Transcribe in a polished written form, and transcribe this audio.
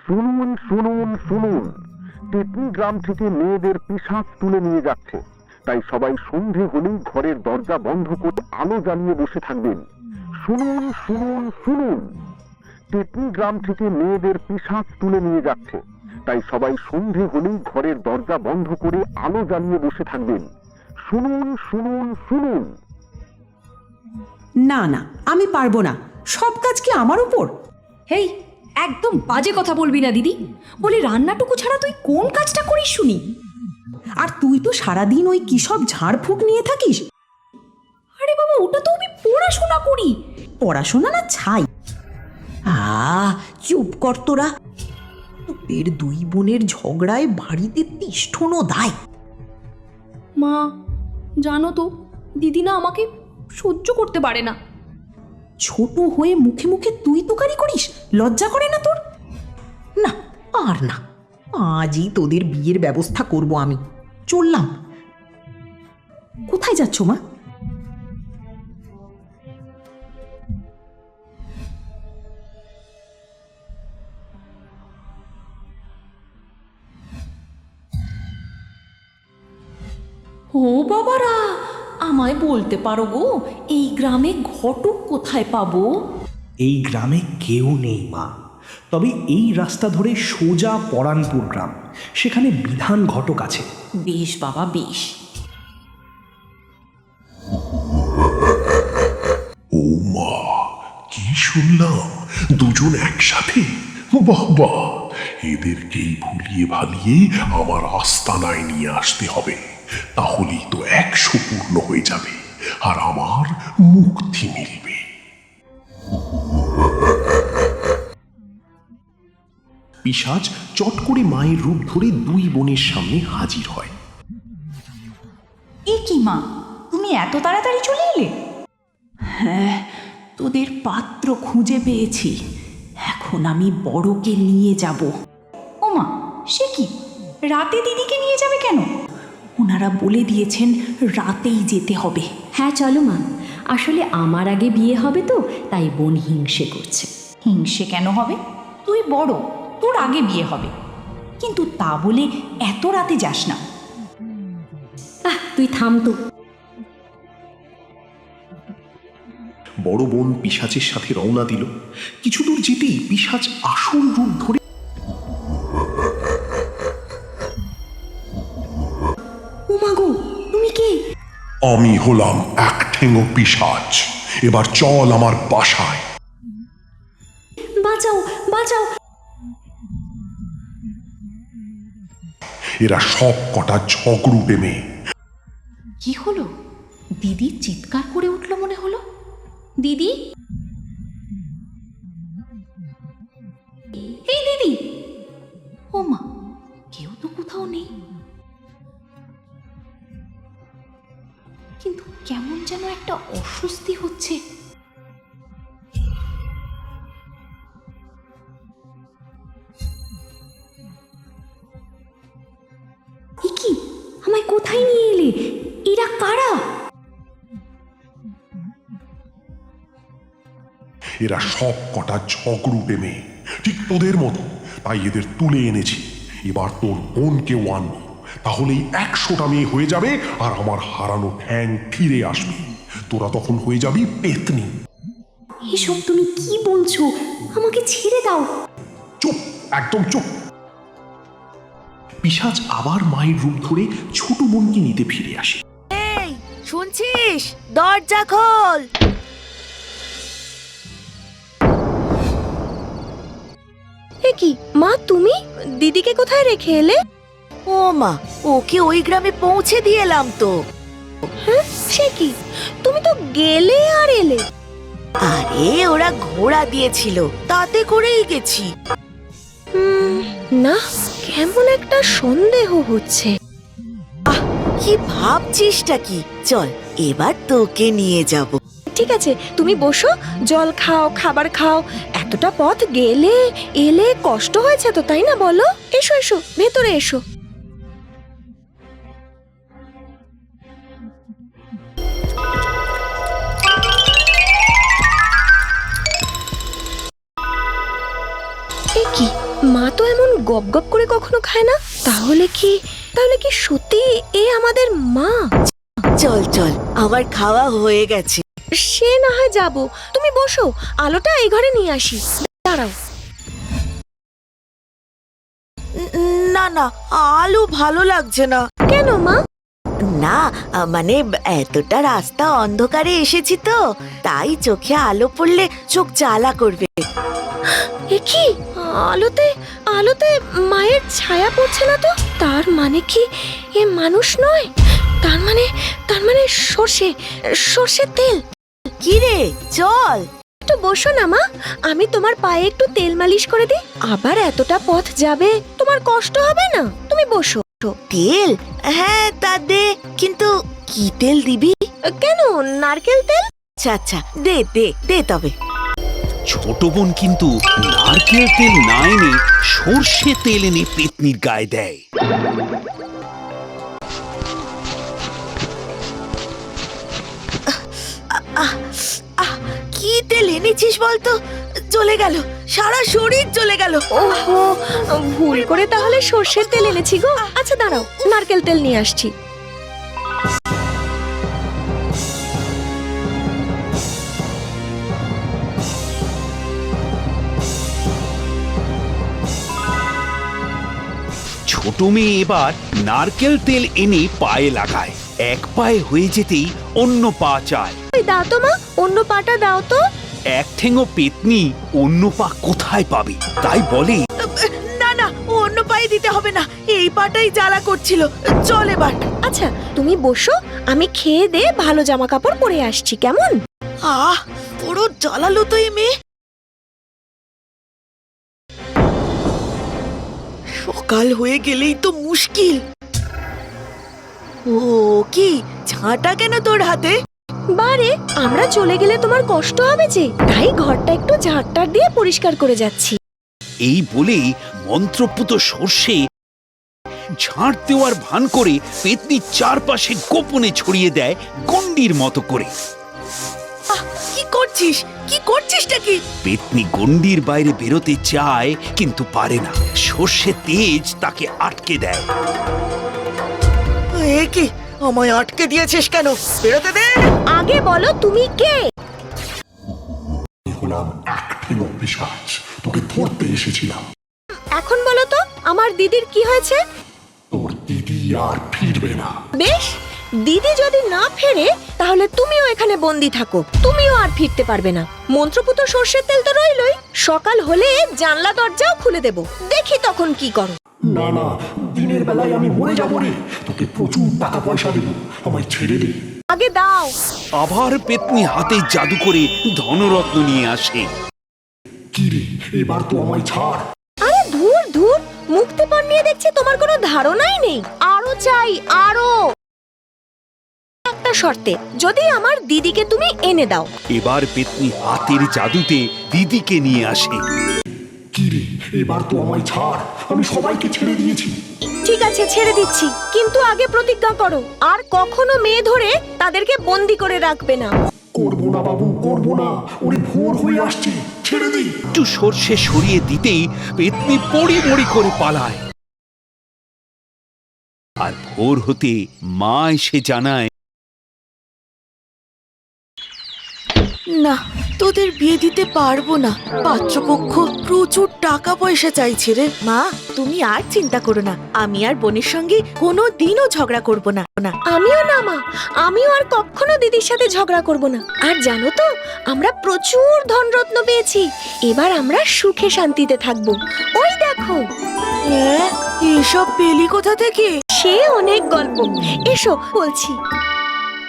শুনুন শুনুন শুনুন, টেকনি গ্রাম থেকে মেয়েদের পিশাচ তুলে নিয়ে যাচ্ছে। তাই সবাই সন্ধে হলেই ঘরের দরজা বন্ধ করে আলো জ্বালিয়ে বসে থাকবেন। শুনুন শুনুন শুনুন, টেকনি গ্রাম থেকে মেয়েদের পিশাচ তুলে নিয়ে যাচ্ছে। তাই সবাই সন্ধে হলেই ঘরের দরজা বন্ধ করে আলো জ্বালিয়ে বসে থাকবেন। শুনুন শুনুন শুনুন। না না, আমি পারবো না। সব কাজ কি আমার উপর? হেই, একদম বাজে কথা বলবি না দিদি। বলি, রান্নাটুকু ছাড়া তুই কোন কাজটা করিস শুনি? আর তুই তো সারাদিন ওই কি সব ঝাড়ফুঁক নিয়ে থাকিস। আরে বাবা, ওটা তো আমি পড়াশোনা করি। পড়াশোনা না ছাই। চুপ কর তোরা। তোদের দুই বোনের ঝগড়ায় বাড়িতে তিষ্ঠনো দায়। মা, জানো তো, দিদি না আমাকে সহ্য করতে পারে না। ছোট হয়ে মুখে মুখে তুই তোকারি করিস, লজ্জা করে না তোর? না, আর না, আজই তোদের বিয়ের ব্যবস্থা করব আমি। চললাম। কোথায় যাচ্ছ মা? ও বাবারা, আমায় বলতে পারো গো, এই গ্রামে ঘটক কোথায় পাবো? এই গ্রামে কেউ নেই মা, তবে এই রাস্তা ধরে সোজা পরানপুর গ্রাম, সেখানে বিধান ঘটক আছে। বেশ বাবা, বেশ। ও মা, কি শুনলাম দুজন একসাথে! বাহ বাহ, এদেরকেই ভুলিয়ে ভালিয়ে আমার আস্তানায় নিয়ে আসতে হবে। তাহলেই তো 100 পূর্ণ হয়ে যাবে আর আমার মুক্তি মিলবে। পিশাচ চট করে মায়ের রূপ ধরে দুই বোনের সামনে হাজির হয়। এ কি মা, তুমি এত তাড়াতাড়ি চলে এলে? হ্যাঁ, তোদের পাত্র খুঁজে পেয়েছি। এখন আমি বড়কে নিয়ে যাব। ও মা, সে কি? রাতে দিদিকে নিয়ে যাবে কেন? ওনারা বলে দিয়েছেন রাতেই যেতে হবে। হ্যাঁ চলো মা, আসলে আমার আগে বিয়ে হবে তো, তাই বোন হিংসে করছে। হিংসে কেন হবে? তুই বড়, তোর আগে বিয়ে হবে। কিন্তু তা বলে এত রাতে যাস না। তুই থাম তো। বড় বোন পিশাচের সাথে রওনা দিল। কিছু দূর যেতেই পিশাচ আসল রূপ ধরে ও মা গো, তুমি কে? আমি হলাম এক ঠেঙো পিশাচ। এবার চল আমার বাসায়। বাঁচাও বাঁচাও। এরা সব কটা ঝগড়ুটে মেয়ে। কি হলো? দিদি চিৎকার করে উঠল মনে হলো। দিদি, এই দিদি! ও মা, কেউ তো কোথাও নেই। কিন্তু কেমন যেন একটা অস্বস্তি হচ্ছে। এ কি, আমায় কোথায় নিয়ে এলে? এরা কারা? এরা সব কটা ঝগড়ুটে মেয়ে, ঠিক তোদের মতো। তাই এদের তুলে এনেছি। এবার তোর বোনকেও আনবো, তাহলেই 100টা মেয়ে হয়ে যাবে আর আমার হারানো ঠ্যাং ফিরে আসবে। তোরা তখন হয়ে যাবি পেতনি। এসব তুমি কি বলছো? আমাকে ছেড়ে দাও। চুপ, একদম চুপ। পিশাচ আবার মায়ের রূপ ধরে ছোট বোনকে নিতে ফিরে আসে। এই, শুনছিস? দরজা খোল। এ কি মা, তুমি দিদিকে কোথায় রেখে এলে? ও মা, ওকে ওই গ্রামে পৌঁছে দিয়ে এলাম তো। হ্যাঁ, সে কি, তুমি তো গেলে আর এলে। আরে ওরা ঘোড়া দিয়েছিল, তাতে করেই গেছি। না, কেমন একটা সন্দেহ হচ্ছে। কি ভাবছিসটা কি? চল, এবার তোকে নিয়ে যাব। ঠিক আছে, তুমি বসো, জল খাও, খাবার খাও। এতটা পথ গেলে এলে কষ্ট হয়েছে তো, তাই না বলো? এসো এসো, ভেতরে এসো। এ কি, মা তো এমন গপ গপ করে কখনো খায় না। তাহলে কি সত্যি এ আমাদের মা? চল চল, আমার খাওয়া হয়ে গেছে। সে না হয় যাবো, তুমি বসো, আলোটা এই ঘরে নিয়ে আসি। দাঁড়াও। না না, আলো ভালো লাগছে না। কেন মা? না মানে এতটা রাস্তা অন্ধকারে এসেছি তো, তাই চোখে আলো পড়লে চোখ জ্বালা করবে। এ কি, আলোতে মায়ের ছায়া পড়ছে না তো? তার মানে কি এ মানুষ নয়? তার মানে সর্ষের তেল। কি রে, চল একটু বসো না মা, আমি তোমার পায়ে একটু তেল মালিশ করে দিই। আবার এতটা পথ যাবে, তোমার কষ্ট হবে না? তুমি বসো। তেল? হ্যাঁ তা দে, কিন্তু কি তেল দিবি? কেন, নারকেল তেল? আচ্ছা আচ্ছা, দে দে দে তবে। ছোট বোন কিন্তু নারকেল তেল না এনে সর্ষে তেল এনে পেতনির গায়ে দেয়। কি তেল এনেছিস বলতো? চলে গেল, সারা শরীর চলে গেল। ওহো, ভুল করে তাহলে সর্ষের তেল এনেছি গো। আচ্ছা দাঁড়াও, নারকেল তেল নিয়ে আসছি। ছোট মেয়ে এবার নারকেল তেল এনে পায়ে লাগায়। এক পায়ে হয়ে যেতেই অন্য পা চায়। ওই দাও তো মা, অন্য পাটা দাও তো। এক ঠেঙো পেতনি অন্য পা কোথায় পাবে, তাই বলে না না, অন্য পায়ে দিতে হবে না, এই পাটাই জ্বালা করছিল। চল এবার। আচ্ছা তুমি বসো, আমি খেয়ে দে ভালো জামা কাপড় পরে আসছি, কেমন? পুরো জ্বালালো তো এই মেয়ে। সকাল হয়ে গেলেই তো মুশকিল। ও কি, ঝাঁটা কেন তোর হাতে? বারে, আমরা চলে গেলে তোমার কষ্ট হবে যে, তাই ঘরটা একটু ঝাঁটটার দিয়ে পরিষ্কার করে যাচ্ছি। এই বলেই মন্ত্রপুত সর্ষে ঝাড় দেওয়ার ভান করে পেতনির চারপাশে গোপনে ছড়িয়ে দেয় গন্ডির মতো করে। কি করছিসটা কি? পেতনি গন্ডির বাইরে বেরোতে চায় কিন্তু পারে না, সর্ষে তেজ তাকে আটকে দেয়। এ কি, আমায় আটকে দিয়েছিস কেন? বেরোতে দে। আগে বলো তুমি কে? হলাম এক ঠেঙো পিশাচ, তোকে ধরতে এসেছিলাম। এখন বলো তো আমার দিদির কি হয়েছে? তোর দিদি আর ফিরবে না। বেশ, দিদি যদি না ফেরে তাহলে তুমিও এখানে বন্দি থাকো, তুমিও আর ফিরতে পারবে না। মন্ত্রপুত সর্ষের তেল তো রইলই, সকাল হলে জানলা দরজাও খুলে দেব, দেখি তখন কি করো। না না, দিনের বেলায় আমি মরে যাবো রে, তোকে প্রচুর টাকা পয়সা দেবো, আমায় ছেড়ে দে। আগে দাও। আবার পেতনি হাতে জাদু করে ধনরত্ন নিয়ে আসে। কি রে, এবার তো আমায় ছাড়। আরে ধুর, মুক্তিপণ নিয়ে দেখছি তোমার কোনো ধারণাই নেই। আরো চাই, আরো। একটা শর্তে, যদি আমার দিদিকে তুমি এনে দাও। এবার পেতনি হাতের জাদুতে দিদিকে নিয়ে আসে। কি রে, এবার তো আমায় ছাড়, আমি সবাইকে ছেড়ে দিয়েছি। ঠিক আছে, ছেড়ে দিচ্ছি, কিন্তু আগে প্রতিজ্ঞা করো আর কখনো মেয়ে ধরে তাদেরকে বন্দি করে রাখবে না। করবো না বাবু, করবো না, ওরে ভোর হয়ে আসছে, ছেড়ে দিই। একটু সর্ষে সরিয়ে দিতেই পেতনি পড়ি মড়ি করে পালায়। আর ভোর হতে মা এসে জানায়, না, তোদের বিয়ে দিতে পারবো না, পাত্রপক্ষ প্রচুর টাকা পয়সা চাইছে রে। মা, তুমি আর চিন্তা করো না, আমি আর বোনের সঙ্গে কোনো দিনও ঝগড়া করব না। আমিও না মা, আমিও আর কখনো দিদির সাথে ঝগড়া করব না। আর জানো তো, আমরা প্রচুর ধনরত্ন পেয়েছি, এবার আমরা সুখে শান্তিতে থাকবো। ওই দেখো। এসব পেলি কোথা থেকে? সে অনেক গল্প, এসো বলছি।